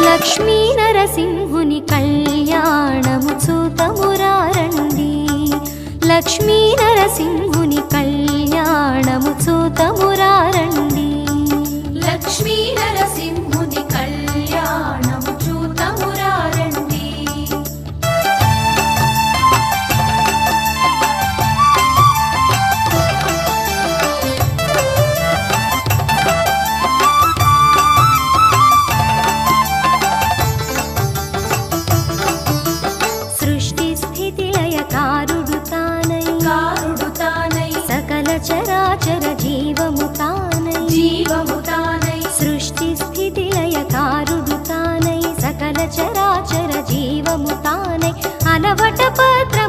లక్ష్మీ నరసింహుని కళ్యాణము చూతమురారండి. లక్ష్మీ నరసింహుని కళ్యాణము చూతమురారండి. లక్ష్మీ నరసింహుని కళ్యాణము చూతమురారండి. సృష్టి స్థితి లయకారుడు తానై సకల చరాచర జీవము తానై సృష్టి స్థితి లయకారుడు తానై సకల చరాచర జీవము తానై అలవట పత్ర